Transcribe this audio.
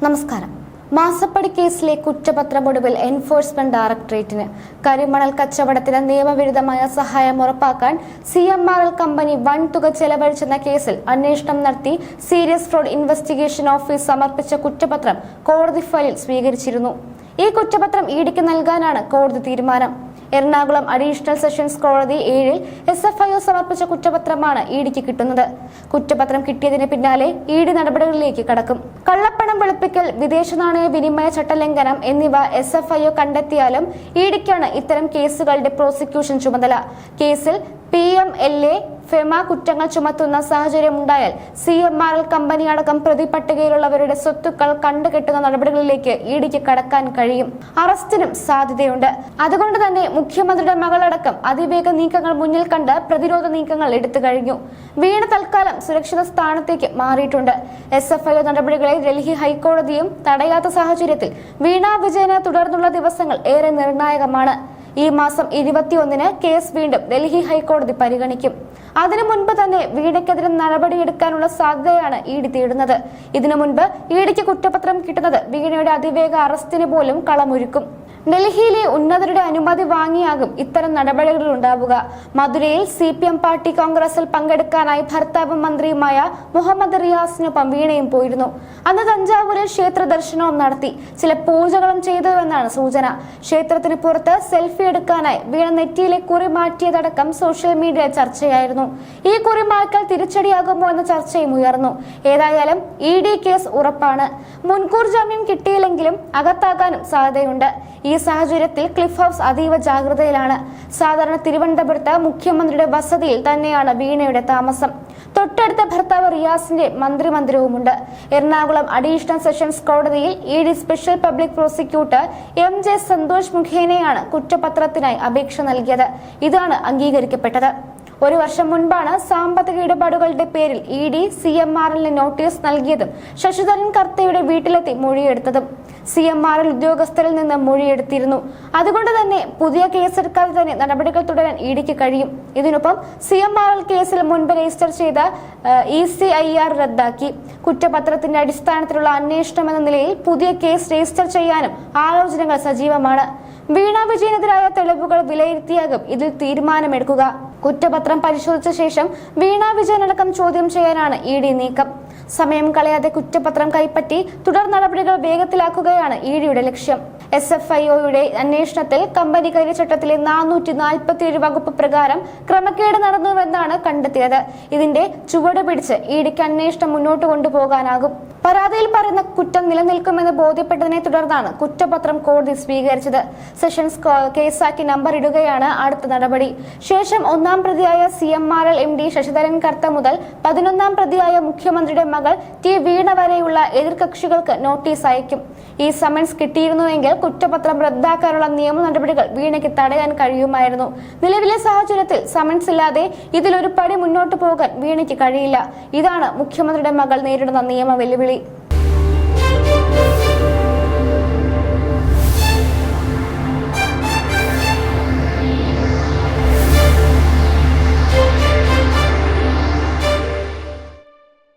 നമസ്കാരം. മാസപ്പടി കേസിലെ കുറ്റപത്രമൊടുവിൽ എൻഫോഴ്സ്മെന്റ് ഡയറക്ടറേറ്റിന് കരിമണൽ കച്ചവടത്തിന് നിയമവിരുദ്ധമായ സഹായം ഉറപ്പാക്കാൻ CMRL കമ്പനി വൻതുക ചെലവഴിച്ചെന്ന കേസിൽ അന്വേഷണം നടത്തി സീരിയസ് ഫ്രോഡ് ഇൻവെസ്റ്റിഗേഷൻ ഓഫീസ് സമർപ്പിച്ച കുറ്റപത്രം കോടതി ഫയലിൽ സ്വീകരിച്ചിരുന്നു. ഈ കുറ്റപത്രം ഇഡിക്ക് നൽകാനാണ് കോടതി തീരുമാനം. എറണാകുളം അഡീഷണൽ സെഷൻസ് കോടതി 7-ൽ SFIO സമർപ്പിച്ച കുറ്റപത്രമാണ് ഇഡിക്ക് കിട്ടുന്നത്. കുറ്റപത്രം കിട്ടിയതിന് പിന്നാലെ ഇഡി നടപടികളിലേക്ക് കടക്കും. കള്ളപ്പണം വെളുപ്പിക്കൽ, വിദേശ നാണയ വിനിമയ ചട്ടലംഘനം എന്നിവ SFIO കണ്ടെത്തിയാലും ഇഡിക്കാണ് ഇത്തരം കേസുകളുടെ പ്രോസിക്യൂഷൻ ചുമതല. കേസിൽ PMLA, FEMA കുറ്റങ്ങൾ ചുമത്തുന്ന സാഹചര്യമുണ്ടായാൽ CMRL കമ്പനി അടക്കം പ്രതി പട്ടികയിലുള്ളവരുടെ സ്വത്തുക്കൾ കണ്ടുകെട്ടുന്ന നടപടികളിലേക്ക് ഇഡിക്ക് കടക്കാൻ കഴിയും. അറസ്റ്റിനും സാധ്യതയുണ്ട്. അതുകൊണ്ട് തന്നെ മുഖ്യമന്ത്രിയുടെ മകളടക്കം അതിവേഗ നീക്കങ്ങൾ മുന്നിൽ കണ്ട് പ്രതിരോധ നീക്കങ്ങൾ എടുത്തു കഴിഞ്ഞു. വീണ തൽക്കാലം സുരക്ഷിത സ്ഥാനത്തേക്ക് മാറിയിട്ടുണ്ട്. SFIO നടപടികളെ ഡൽഹി ഹൈക്കോടതിയും തടയാത്ത സാഹചര്യത്തിൽ വീണ വിജയന് തുടർന്നുള്ള ദിവസങ്ങൾ ഏറെ നിർണായകമാണ്. ഈ മാസം 21-ന് കേസ് വീണ്ടും ഡൽഹി ഹൈക്കോടതി പരിഗണിക്കും. അതിനു മുൻപ് തന്നെ വീണയ്ക്കെതിരെ നടപടിയെടുക്കാനുള്ള സാധ്യതയാണ് ഇഡി തേടുന്നത്. ഇതിനു മുൻപ് ഇഡിക്ക് കുറ്റപത്രം കിട്ടുന്നത് വീണയുടെ അതിവേഗ അറസ്റ്റിന് പോലും കളമൊരുക്കും. ഡൽഹിയിലെ ഉന്നതരുടെ അനുമതി വാങ്ങിയാകും ഇത്തരം നടപടികൾ ഉണ്ടാവുക. മധുരയിൽ CPM പാർട്ടി കോൺഗ്രസിൽ പങ്കെടുക്കാനായി ഭർത്താവും മന്ത്രിയുമായ മുഹമ്മദ് റിയാസിനൊപ്പം വീണയും പോയിരുന്നു. അന്ന് തഞ്ചാവൂരിൽ ക്ഷേത്ര ദർശനവും നടത്തി. ചില പൂജകളും ചെയ്തുവെന്നാണ് സൂചന. ക്ഷേത്രത്തിന് പുറത്ത് സെൽഫി എടുക്കാനായി വീണ നെറ്റിയിലെ കുറി മാറ്റിയതടക്കം സോഷ്യൽ മീഡിയ ചർച്ചയായിരുന്നു. ഈ കുറി മാറ്റൽ തിരിച്ചടിയാകുമോ എന്ന ചർച്ചയും ഉയർന്നു. ഏതായാലും ഇഡി കേസ് ഉറപ്പാണ്. മുൻകൂർ ജാമ്യം കിട്ടിയില്ലെങ്കിലും അകത്താകാനും സാധ്യതയുണ്ട്. ഈ സാഹചര്യത്തിൽ ക്ലിഫ് ഹൗസ് അതീവ ജാഗ്രതയിലാണ്. സാധാരണ തിരുവനന്തപുരത്ത് മുഖ്യമന്ത്രിയുടെ വസതിയിൽ തന്നെയാണ് വീണയുടെ താമസം. തൊട്ടടുത്ത ഭർത്താവ് റിയാസിന്റെ മന്ത്രിമന്ദിരവുമുണ്ട്. എറണാകുളം അഡീഷണൽ സെഷൻസ് കോടതിയിൽ ED special public prosecutor MJ Santhosh മുഖേനയാണ് കുറ്റപത്രത്തിനായി അപേക്ഷ നൽകിയത്. ഇതാണ് അംഗീകരിക്കപ്പെട്ടത്. ഒരു വർഷം മുൻപാണ് സാമ്പത്തിക ഇടപാടുകളുടെ പേരിൽ ഇഡി CMRLന് നോട്ടീസ് നൽകിയതും ശശിധരൻ കർത്തയുടെ വീട്ടിലെത്തി മൊഴിയെടുത്തതും. CMRL ഉദ്യോഗസ്ഥരിൽ നിന്ന് മൊഴിയെടുത്തിരുന്നു. അതുകൊണ്ട് തന്നെ പുതിയ കേസെടുക്കാതെ തന്നെ നടപടികൾ തുടരാൻ ഇഡിക്ക് കഴിയും. ഇതിനൊപ്പം CMRL കേസിൽ മുൻപ് രജിസ്റ്റർ ചെയ്ത ECIR റദ്ദാക്കി. കുറ്റപത്രത്തിന്റെ അടിസ്ഥാനത്തിലുള്ള അന്വേഷണം എന്ന നിലയിൽ പുതിയ കേസ് രജിസ്റ്റർ ചെയ്യാനും ആലോചനകൾ സജീവമാണ്. വീണ വിജയനെതിരായ തെളിവുകൾ വിലയിരുത്തിയാകും ഇതിൽ തീരുമാനമെടുക്കുക. കുറ്റപത്രം പരിശോധിച്ച ശേഷം വീണ വിജയനടക്കം ചോദ്യം ചെയ്യാനാണ് ഇഡി നീക്കം. സമയം കളയാതെ കുറ്റപത്രം കൈപ്പറ്റി തുടർ നടപടികൾ വേഗത്തിലാക്കുകയാണ് ഇഡിയുടെ ലക്ഷ്യം. SFIOയുടെ അന്വേഷണത്തിൽ കമ്പനി കാര്യചട്ടത്തിലെ 447 വകുപ്പ് പ്രകാരം ക്രമക്കേട് നടന്നുവെന്നാണ് കണ്ടെത്തിയത്. ഇതിന്റെ ചുവട് പിടിച്ച് ഇഡിക്ക് അന്വേഷണം മുന്നോട്ട് കൊണ്ടുപോകാനാകും. പരാതിയിൽ പറയുന്ന കുറ്റം നിലനിൽക്കുമെന്ന് ബോധ്യപ്പെട്ടതിനെ തുടർന്നാണ് കുറ്റപത്രം കോടതി സ്വീകരിച്ചത്. സെഷൻസ് കേസാക്കി നമ്പർ ഇടുകയാണ് അടുത്ത നടപടി. ശേഷം 1-ാം പ്രതിയായ CMRL MD ശശിധരൻ കർത്ത മുതൽ 11-ാം പ്രതിയായ മുഖ്യമന്ത്രിയുടെ മകൾ T വീണ വരെയുള്ള എതിർകക്ഷികൾക്ക് നോട്ടീസ് അയക്കും. ഈ സമൻസ് കിട്ടിയിരുന്നുവെങ്കിൽ കുറ്റപത്രം റദ്ദാക്കാനുള്ള നിയമ നടപടികൾ വീണയ്ക്ക് തടയാൻ കഴിയുമായിരുന്നു. നിലവിലെ സാഹചര്യത്തിൽ സമൻസ് ഇല്ലാതെ ഇതിലൊരു പടി മുന്നോട്ട് പോകാൻ വീണയ്ക്ക് കഴിയില്ല. ഇതാണ് മുഖ്യമന്ത്രിയുടെ മകൾ നേരിടുന്ന നിയമ വെല്ലുവിളി.